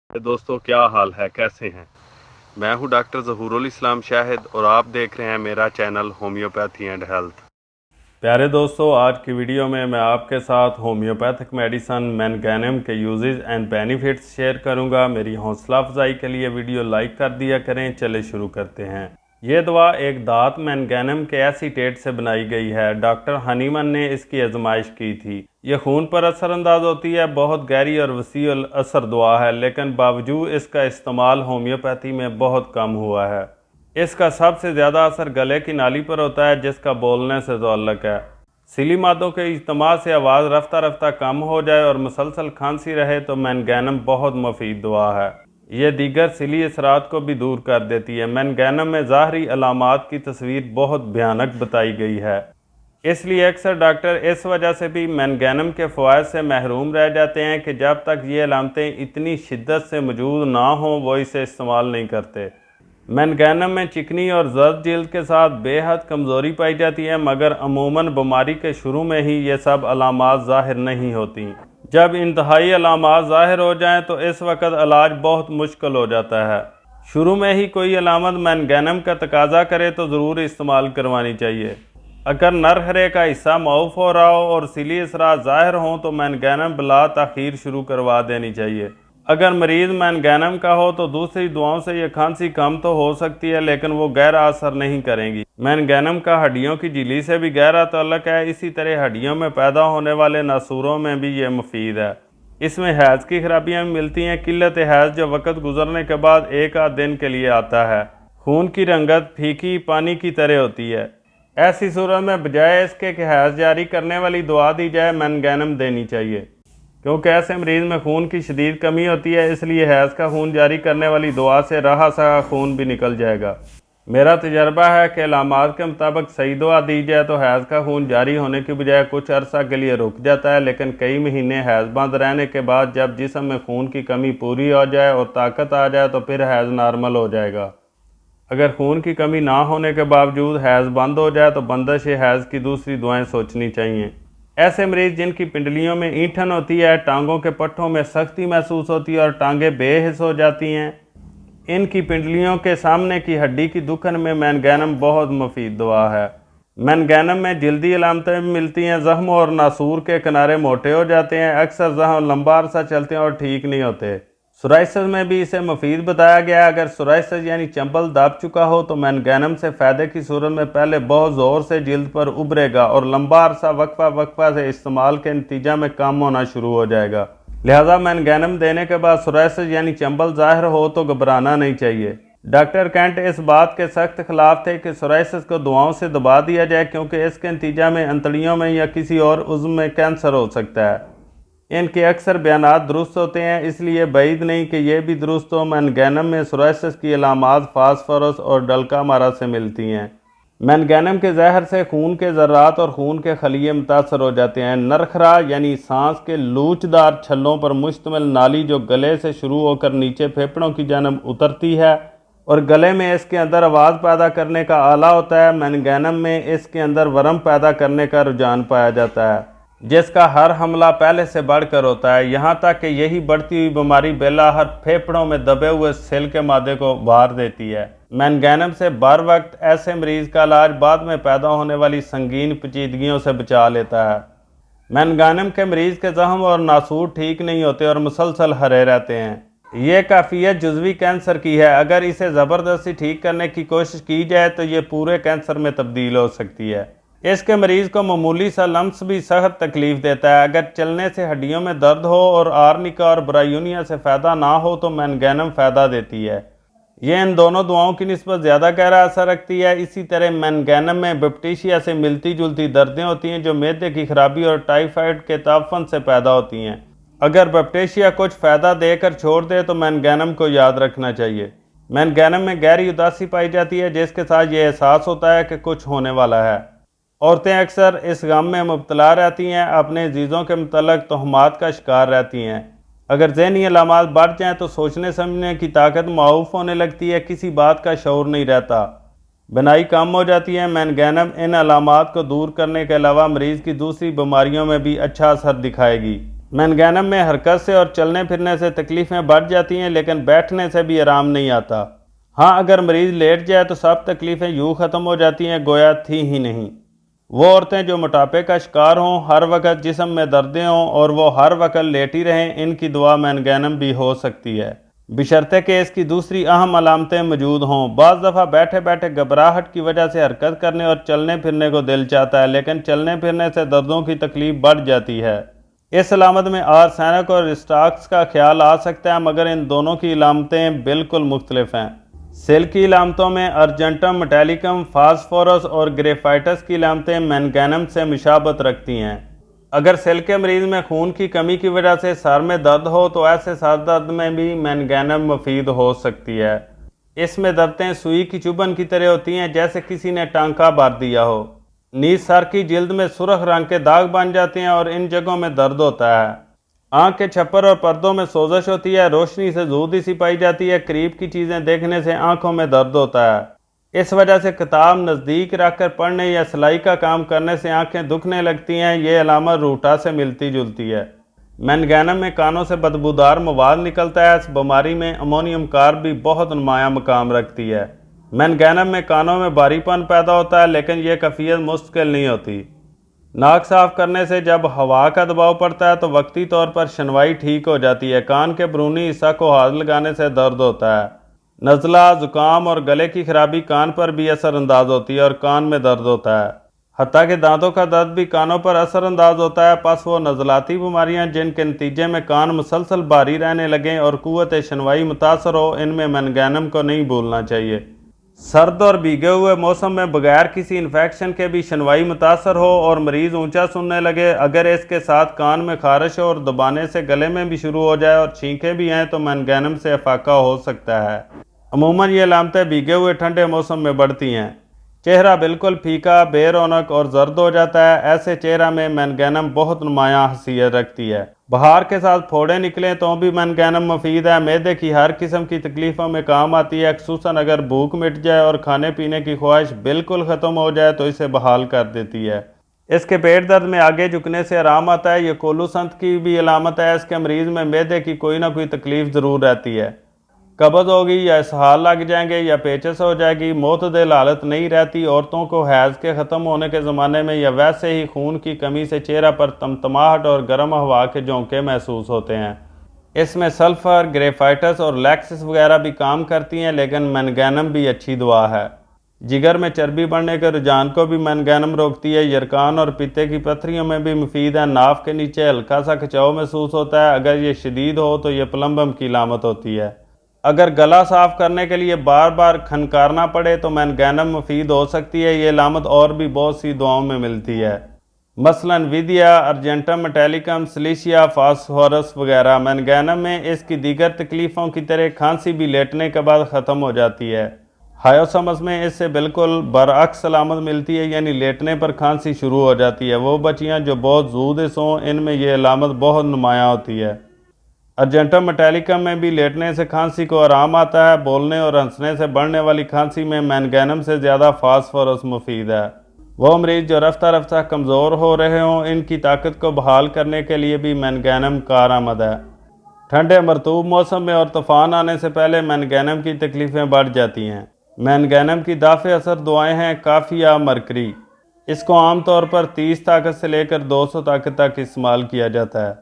दोस्तों क्या हाल है, कैसे हैं। मैं हूं डॉक्टर ज़हूरुल इस्लाम शाहिद और आप देख रहे हैं मेरा चैनल होम्योपैथी एंड हेल्थ। प्यारे दोस्तों, आज की वीडियो में मैं आपके साथ होम्योपैथिक मेडिसन मैनगैनम के यूजेस एंड बेनिफिट्स शेयर करूंगा। मेरी हौसला अफजाई के लिए वीडियो लाइक कर दिया करें। चले शुरू करते हैं। ये दवा एक दांत मैनगैनम के एसीटेट से बनाई गई है। डॉक्टर हनीमन ने इसकी आजमाइश की थी। ये खून पर असरअंदाज होती है। बहुत गहरी और वसी असर दवा है, लेकिन बावजूद इसका इस्तेमाल होम्योपैथी में बहुत कम हुआ है। इसका सबसे ज़्यादा असर गले की नाली पर होता है, जिसका बोलने से ताल्लुक़ है। सिली मादों के इज्तिमा से आवाज़ रफ्ता रफ्ता कम हो जाए और मुसलसल खांसी रहे तो मैनगैनम बहुत मुफीद दवा है। ये दीगर सिली असरात को भी दूर कर देती है। मैनगैनम में ज़ाहरी अलामात की तस्वीर बहुत भयानक बताई गई है, इसलिए अक्सर डॉक्टर इस वजह से भी मैनगैनम के फ़वाइद से महरूम रह जाते हैं कि जब तक ये अलामतें इतनी शिद्दत से मौजूद ना हों वो इसे इस्तेमाल नहीं करते। मैनगैनम में चिकनी और जर्द जिल्द के साथ बेहद कमज़ोरी पाई जाती है, मगर अमूमन बीमारी के शुरू में ही ये सब अलामात ज़ाहिर नहीं होती। जब इंतहाई अलामात ज़ाहिर हो जाएं तो इस वक्त इलाज बहुत मुश्किल हो जाता है। शुरू में ही कोई अलामत मैनगैनम का तकाजा करे तो ज़रूर इस्तेमाल करवानी चाहिए। अगर नरहरे का हिस्सा मऊफ हो रहा हो और सिली असरात ज़ाहिर हों तो मैनगैनम बिला ताख़ीर शुरू करवा देनी चाहिए। अगर मरीज़ मैनगैनम का हो तो दूसरी दवाओं से यह खांसी कम तो हो सकती है, लेकिन वो गहरा असर नहीं करेंगी। मैनगैनम का हड्डियों की झिल्ली से भी गहरा ताल्लुक है। इसी तरह हड्डियों में पैदा होने वाले नासूरों में भी ये मुफीद है। इसमें हैज़ की खराबियाँ भी मिलती हैं। किल्लत हैज़ जो वक़्त गुजरने के बाद एक आध दिन के लिए आता है। खून की रंगत फीकी पानी की तरह होती है। ऐसी सूरत में बजाय इसके कि हैज़ जारी करने वाली दवा दी जाए, मैनगैनम देनी चाहिए, क्योंकि ऐसे मरीज़ में खून की शदीद कमी होती है। इसलिए हैज़ का खून जारी करने वाली दवा से रहा सहा खून भी निकल जाएगा। मेरा तजर्बा है कि अलामात के मुताबिक सही दवा दी जाए तो हैज़ का खून जारी होने की बजाय कुछ अरसा के लिए रुक जाता है, लेकिन कई महीने हैज़ बंद रहने के बाद जब जिस्म में खून की कमी पूरी हो जाए और ताकत आ जाए तो फिर हैज़ नॉर्मल हो जाएगा। अगर खून की कमी ना होने के बावजूद हैज़ बंद हो जाए तो बंदिश हैज़ की दूसरी दवाएँ सोचनी चाहिए। ऐसे मरीज़ जिनकी पिंडलियों में ईंठन होती है, टांगों के पट्टों में सख्ती महसूस होती है और टांगें बेहिस हो जाती हैं, इनकी पिंडलियों के सामने की हड्डी की दुखन में मैनगैनम बहुत मुफीद दवा है। मैनगैनम में जल्दी अलामतें भी मिलती हैं। ज़ख्म और नासूर के किनारे मोटे हो जाते हैं। अक्सर ज़ख्म लंबा अरसा चलते हैं और ठीक नहीं होते। सोराइसिस में भी इसे मुफीद बताया गया है। अगर सोराइसिस यानी चंबल दब चुका हो तो मैनगैनम से फ़ायदे की सूरत में पहले बहुत ज़ोर से जिल्द पर उभरेगा और लंबा अरसा वक्फा से इस्तेमाल के नतीजा में कम होना शुरू हो जाएगा। लिहाजा मैनगैनम देने के बाद सोराइसिस यानी चंबल ज़ाहिर हो तो घबराना नहीं चाहिए। डॉक्टर कैंट इस बात के सख्त खिलाफ थे कि सोराइसिस को दवाओं से दबा दिया जाए, क्योंकि इसके नतीजा में अंतड़ियों में या किसी और उज़्व में कैंसर हो सकता है। इनके अक्सर बयानात दुरुस्त होते हैं, इसलिए बैद नहीं कि यह भी दुरुस्त हो। मैनगैनम में सोराइसिस की अलामात फास्फोरस और डल्का मारा से मिलती हैं। मैनगैनम के जहर से खून के ज़र्रात और खून के खलिये मुतासर हो जाते हैं। नरखरा यानी सांस के लूचदार छल्लों पर मुश्तमिल नाली जो गले से शुरू होकर नीचे फेफड़ों की जानब उतरती है और गले में इसके अंदर आवाज़ पैदा करने का आला होता है, मैनगैनम में इसके अंदर वरम पैदा करने का रुझान पाया जाता है, जिसका हर हमला पहले से बढ़कर होता है। यहाँ तक कि यही बढ़ती हुई बीमारी बेलाहर फेफड़ों में दबे हुए सेल के मादे को बाहर देती है। मैनगैनम से बर वक्त ऐसे मरीज़ का इलाज बाद में पैदा होने वाली संगीन पेचीदगियों से बचा लेता है। मैनगैनम के मरीज़ के जख्म और नासूर ठीक नहीं होते और मुसलसल हरे रहते हैं। ये कैफियत जुज़वी कैंसर की है। अगर इसे ज़बरदस्ती ठीक करने की कोशिश की जाए तो ये पूरे कैंसर में तब्दील हो सकती है। इसके मरीज़ को मामूली सा लम्स भी सख्त तकलीफ़ देता है। अगर चलने से हड्डियों में दर्द हो और आर्निका और ब्रायूनिया से फ़ायदा ना हो तो मैनगैनम फ़ायदा देती है। ये इन दोनों दवाओं की निस्बत ज़्यादा गहरा असर रखती है। इसी तरह मैनगैनम में बैप्टीशिया से मिलती जुलती दर्दें होती हैं जो मैदे की खराबी और टाइफाइड के ताफन से पैदा होती हैं। अगर बैप्टीशिया कुछ फ़ायदा देकर छोड़ दे तो मैनगैनम को याद रखना चाहिए। मैनगैनम में गहरी उदासी पाई जाती है, जिसके साथ ये एहसास होता है कि कुछ होने वाला है। औरतें अक्सर इस गम में मुब्तला रहती हैं, अपने अजीज़ों के मुतल्लिक़ तोहमात का शिकार रहती हैं। अगर ज़हनी अलामात बढ़ जाएँ तो सोचने समझने की ताकत मऊफ होने लगती है, किसी बात का शऊर नहीं रहता, बनाई कम हो जाती है। मैनगैनम इन अलामात को दूर करने के अलावा मरीज़ की दूसरी बीमारियों में भी अच्छा असर दिखाएगी। مینگانم میں حرکت سے اور چلنے پھرنے سے تکلیفیں بڑھ جاتی ہیں، لیکن بیٹھنے سے بھی آرام نہیں آتا۔ ہاں، اگر مریض لیٹ جائے تو سب تکلیفیں یوں ختم ہو جاتی ہیں گویا تھی ہی نہیں۔ وہ عورتیں جو موٹاپے کا شکار ہوں، ہر وقت جسم میں دردیں ہوں اور وہ ہر وقت لیٹی رہیں، ان کی دوا مینگانم بھی ہو سکتی ہے، بشرطے کہ اس کی دوسری اہم علامتیں موجود ہوں۔ بعض دفعہ بیٹھے بیٹھے گھبراہٹ کی وجہ سے حرکت کرنے اور چلنے پھرنے کو دل چاہتا ہے، لیکن چلنے پھرنے سے دردوں کی تکلیف بڑھ جاتی ہے۔ اس علامت میں آرسینک اور اسٹاکس کا خیال آ سکتا ہے، مگر ان دونوں کی علامتیں بالکل مختلف ہیں۔ سیل کی علامتوں میں ارجنٹم میٹیلکم، فاسفورس اور گریفائٹس کی علامتیں مینگانم سے مشابہت رکھتی ہیں۔ اگر سیل کے مریض میں خون کی کمی کی وجہ سے سر میں درد ہو تو ایسے سر درد میں بھی مینگانم مفید ہو سکتی ہے۔ اس میں دردیں سوئی کی چبھن کی طرح ہوتی ہیں، جیسے کسی نے ٹانکا بھر دیا ہو۔ نیز سر کی جلد میں سرخ رنگ کے داغ بن جاتے ہیں اور ان جگہوں میں درد ہوتا ہے۔ آنکھ کے چھپر اور پردوں میں سوزش ہوتی ہے، روشنی سے زودی سی پائی جاتی ہے، قریب کی چیزیں دیکھنے سے آنکھوں میں درد ہوتا ہے۔ اس وجہ سے کتاب نزدیک رکھ کر پڑھنے یا سلائی کا کام کرنے سے آنکھیں دکھنے لگتی ہیں، یہ علامت روٹا سے ملتی جلتی ہے۔ مینگانم میں کانوں سے بدبودار مواد نکلتا ہے، اس بیماری میں امونیم کار بھی بہت نمایاں مقام رکھتی ہے۔ مینگانم میں کانوں میں بھاری پن پیدا ہوتا ہے، لیکن یہ کیفیت مستقل نہیں ہوتی۔ ناک صاف کرنے سے جب ہوا کا دباؤ پڑتا ہے تو وقتی طور پر شنوائی ٹھیک ہو جاتی ہے۔ کان کے برونی حصہ کو ہاتھ لگانے سے درد ہوتا ہے۔ نزلہ، زکام اور گلے کی خرابی کان پر بھی اثر انداز ہوتی ہے اور کان میں درد ہوتا ہے۔ حتیٰ کہ دانتوں کا درد بھی کانوں پر اثر انداز ہوتا ہے۔ پس وہ نزلاتی بیماریاں جن کے نتیجے میں کان مسلسل بھاری رہنے لگیں اور قوت شنوائی متاثر ہو، ان میں مینگانم کو نہیں بھولنا چاہیے۔ سرد اور بھیگے ہوئے موسم میں بغیر کسی انفیکشن کے بھی شنوائی متاثر ہو اور مریض اونچا سننے لگے، اگر اس کے ساتھ کان میں خارش ہو اور دبانے سے گلے میں بھی شروع ہو جائے اور چھینکیں بھی ہیں تو مینگانم سے افاقہ ہو سکتا ہے۔ عموماً یہ علامتیں بھیگے ہوئے ٹھنڈے موسم میں بڑھتی ہیں۔ چہرہ بالکل پھیکا، بے رونق اور زرد ہو جاتا ہے، ایسے چہرہ میں مینگانم بہت نمایاں حیثیت رکھتی ہے۔ بہار کے ساتھ پھوڑے نکلیں تو بھی مینگانم مفید ہے، معدے کی ہر قسم کی تکلیفوں میں کام آتی ہے، خصوصاً اگر بھوک مٹ جائے اور کھانے پینے کی خواہش بالکل ختم ہو جائے تو اسے بحال کر دیتی ہے۔ اس کے پیٹ درد میں آگے جھکنے سے آرام آتا ہے، یہ کولوسنت کی بھی علامت ہے۔ اس کے مریض میں معدے کی کوئی نہ کوئی تکلیف ضرور رہتی ہے، قبض ہوگی یا اسہال لگ جائیں گے یا پیچس ہو جائے گی، معتدل حالت نہیں رہتی۔ عورتوں کو حیض کے ختم ہونے کے زمانے میں یا ویسے ہی خون کی کمی سے چہرہ پر تمتماہٹ اور گرم ہوا کے جھونکے محسوس ہوتے ہیں۔ اس میں سلفر، گریفائٹس اور لیکسس وغیرہ بھی کام کرتی ہیں، لیکن مینگانم بھی اچھی دوا ہے۔ جگر میں چربی بڑھنے کے رجحان کو بھی مینگانم روکتی ہے، یرقان اور پتے کی پتھریوں میں بھی مفید ہے۔ ناف کے نیچے ہلکا سا کھچاؤ محسوس ہوتا ہے، اگر یہ شدید ہو تو یہ پلمبم کی علامت ہوتی ہے۔ اگر گلا صاف کرنے کے لیے بار بار کھنکارنا پڑے تو مینگانم مفید ہو سکتی ہے، یہ علامت اور بھی بہت سی دواؤں میں ملتی ہے، مثلاً ویدیا، ارجنٹم میٹیلکم، سلیشیا، فاسفورس وغیرہ۔ مینگانم میں اس کی دیگر تکلیفوں کی طرح کھانسی بھی لیٹنے کے بعد ختم ہو جاتی ہے۔ ہائیوسمس میں اس سے بالکل برعکس علامت ملتی ہے، یعنی لیٹنے پر کھانسی شروع ہو جاتی ہے۔ وہ بچیاں جو بہت زود ہوں، ان میں یہ علامت بہت نمایاں ہوتی ہے۔ ارجنٹم میٹیلکم میں بھی لیٹنے سے کھانسی کو آرام آتا ہے۔ بولنے اور ہنسنے سے بڑھنے والی کھانسی میں مینگانم سے زیادہ فاسفورس مفید ہے۔ وہ مریض جو رفتہ رفتہ کمزور ہو رہے ہوں، ان کی طاقت کو بحال کرنے کے لیے بھی مینگانم کارآمد ہے۔ ٹھنڈے مرطوب موسم میں اور طوفان آنے سے پہلے مینگانم کی تکلیفیں بڑھ جاتی ہیں۔ مینگانم کی دافع اثر دعائیں ہیں کافیہ مرکری۔ اس کو عام طور پر 30 طاقت سے لے کر 200 طاقت تک استعمال کیا جاتا ہے۔